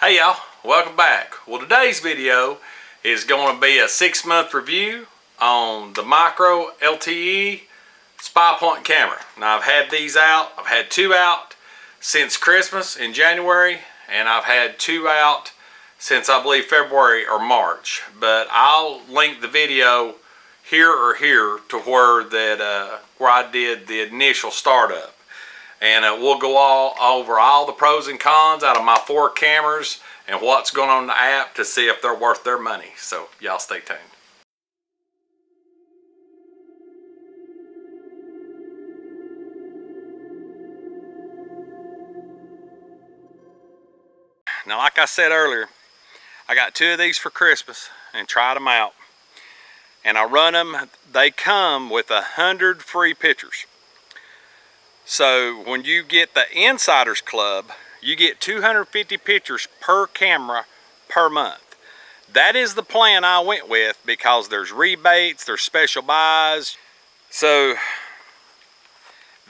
Hey y'all, welcome back. Well, today's video is going to be a 6-month review on the Micro LTE Spypoint camera. Now I've had these out, I've had 2 out since Christmas in January, and I've had 2 out since I believe February or March. But I'll link the video here or here to where I did the initial startup. And we'll go over all the pros and cons out of my 4 cameras and what's going on in the app to see if they're worth their money. So y'all stay tuned. Now, like I said earlier, I got 2 of these for Christmas and tried them out. And I run them. They come with 100 free pictures. So when you get the Insiders Club, you get 250 pictures per camera per month. That is the plan I went with because there's rebates, there's special buys. So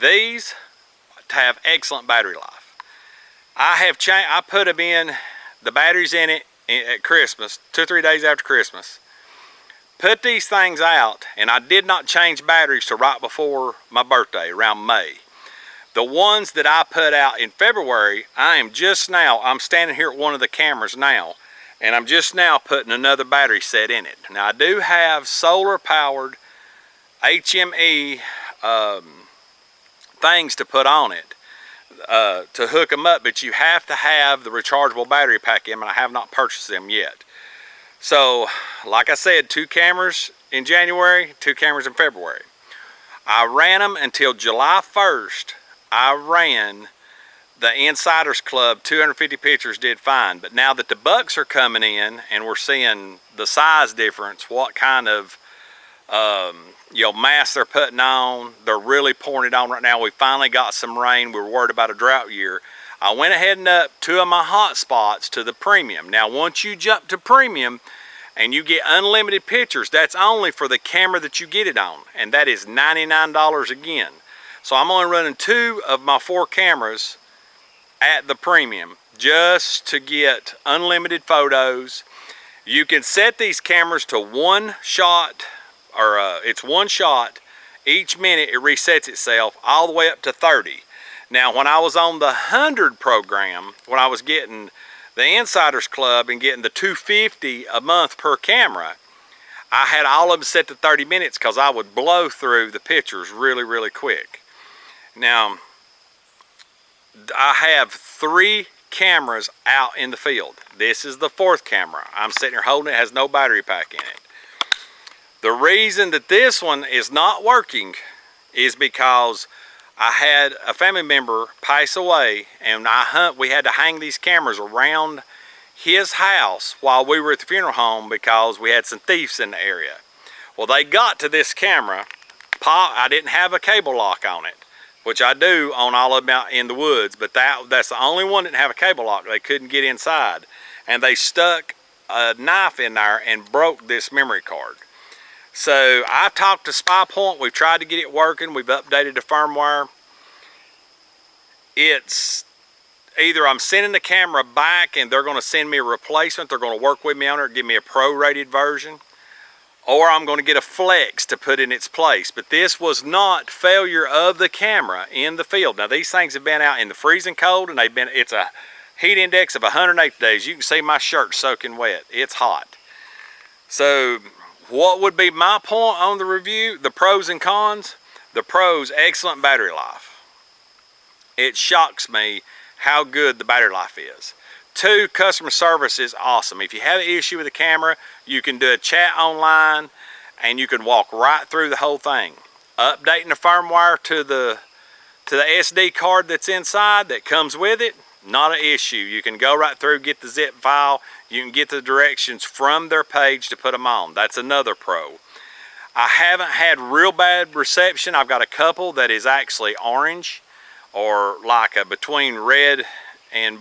these have excellent battery life. I put them in, the batteries in it at Christmas, 2 or 3 days after Christmas. Put these things out, and I did not change batteries till right before my birthday, around May. The ones that I put out in February, I'm standing here at one of the cameras now, and I'm just now putting another battery set in it. Now I do have solar powered HME things to put on it to hook them up, but you have to have the rechargeable battery pack in, and I have not purchased them yet. So like I said, 2 cameras in January, 2 cameras in February. I ran them until July 1st. I ran the Insiders Club, 250 pictures, did fine. But now that the bucks are coming in and we're seeing the size difference, what kind of mass they're putting on, they're really pouring it on right now. We finally got some rain. We were worried about a drought year. I went ahead and up 2 of my hot spots to the premium. Now once you jump to premium and you get unlimited pictures, that's only for the camera that you get it on, and that is $99 again. So I'm only running 2 of my 4 cameras at the premium just to get unlimited photos. You can set these cameras to 1 shot, or it's 1 shot. Each minute it resets itself all the way up to 30. Now when I was on the 100 program, when I was getting the Insiders Club and getting the 250 a month per camera, I had all of them set to 30 minutes because I would blow through the pictures really, really quick. Now, I have 3 cameras out in the field. This is the 4th camera. I'm sitting here holding it, it has no battery pack in it. The reason that this one is not working is because I had a family member pass away, and we had to hang these cameras around his house while we were at the funeral home because we had some thieves in the area. Well, they got to this camera. I didn't have a cable lock on it, which I do on all of them out in the woods, but that's the only one that didn't have a cable lock. They couldn't get inside, and they stuck a knife in there and broke this memory card. So I've talked to Spypoint. We've tried to get it working. We've updated the firmware. It's either I'm sending the camera back and they're going to send me a replacement. They're going to work with me on it, give me a pro-rated version, or I'm going to get a flex to put in its place. But this was not failure of the camera in the field. Now these things have been out in the freezing cold, and it's a heat index of 108 days. You can see my shirt soaking wet. It's hot. So what would be my point on the review? The pros and cons. The pros, excellent battery life. It shocks me how good the battery life is. 2, customer service is awesome. If you have an issue with the camera, you can do a chat online and you can walk right through the whole thing. Updating the firmware to the SD card that's inside that comes with it, not an issue. You can go right through, get the zip file. You can get the directions from their page to put them on. That's another pro. I haven't had real bad reception. I've got a couple that is actually orange, or like between red and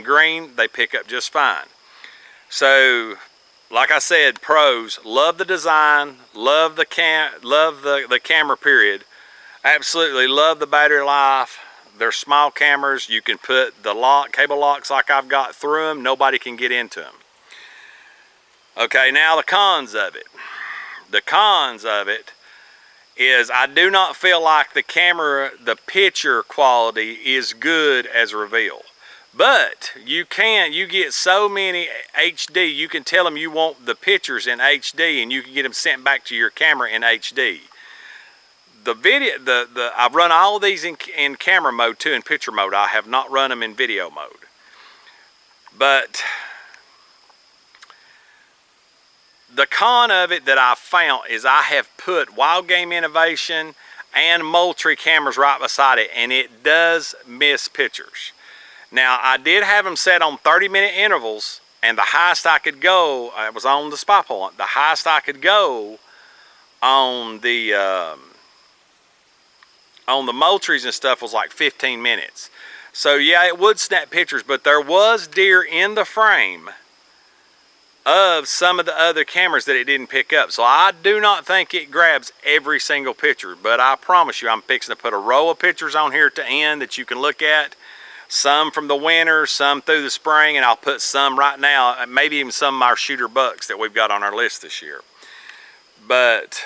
green. They pick up just fine. So like I said, pros, love the design, love the camera period. Absolutely love the battery life. They're small cameras. You can put the cable locks like I've got through them. Nobody can get into them. Okay, now the cons of it. The cons of it is I do not feel like the camera, the picture quality is good as revealed. But you get so many HD, you can tell them you want the pictures in HD and you can get them sent back to your camera in HD. The video, I've run all of these in camera mode too, in picture mode. I have not run them in video mode. But the con of it that I've found is I have put Wild Game Innovation and Moultrie cameras right beside it, and it does miss pictures. Now, I did have them set on 30-minute intervals, and the highest I could go, it was on the Spypoint, the highest I could go on the Moultries and stuff was like 15 minutes. So yeah, it would snap pictures, but there was deer in the frame of some of the other cameras that it didn't pick up. So I do not think it grabs every single picture, but I promise you I'm fixing to put a row of pictures on here at the end that you can look at. Some from the winter, some through the spring, and I'll put some right now, maybe even some of our shooter bucks that we've got on our list this year. But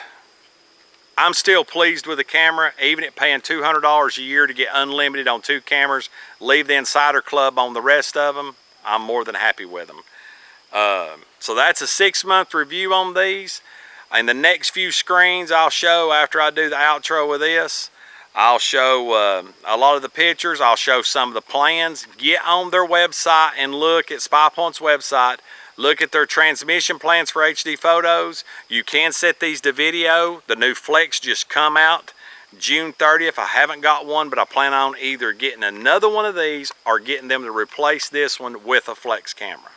I'm still pleased with the camera, even at paying $200 a year to get unlimited on 2 cameras, leave the Insider Club on the rest of them. I'm more than happy with them. So that's a 6-month review on these. And the next few screens I'll show after I do the outro with this. I'll show a lot of the pictures. I'll show some of the plans. Get on their website and look at Spypoint's website. Look at their transmission plans for HD photos. You can set these to video. The new Flex just come out June 30th. I haven't got one, but I plan on either getting another one of these or getting them to replace this one with a Flex camera.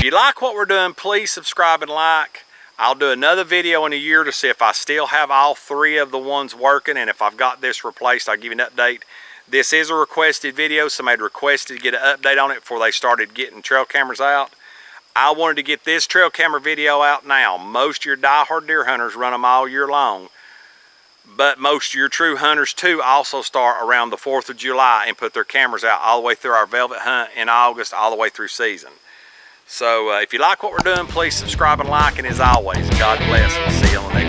you like what we're doing, please subscribe and like. I'll do another video in a year to see if I still have all three of the ones working, and if I've got this replaced, I'll give you an update This is a requested video. Somebody requested to get an update on it before they started getting trail cameras out. I wanted to get this trail camera video out now. Most of your diehard deer hunters run them all year long, but most of your true hunters too also start around the 4th of July and put their cameras out all the way through our velvet hunt in August, all the way through season. So if you like what we're doing, please subscribe and like, and as always, God bless, and we'll see you on the next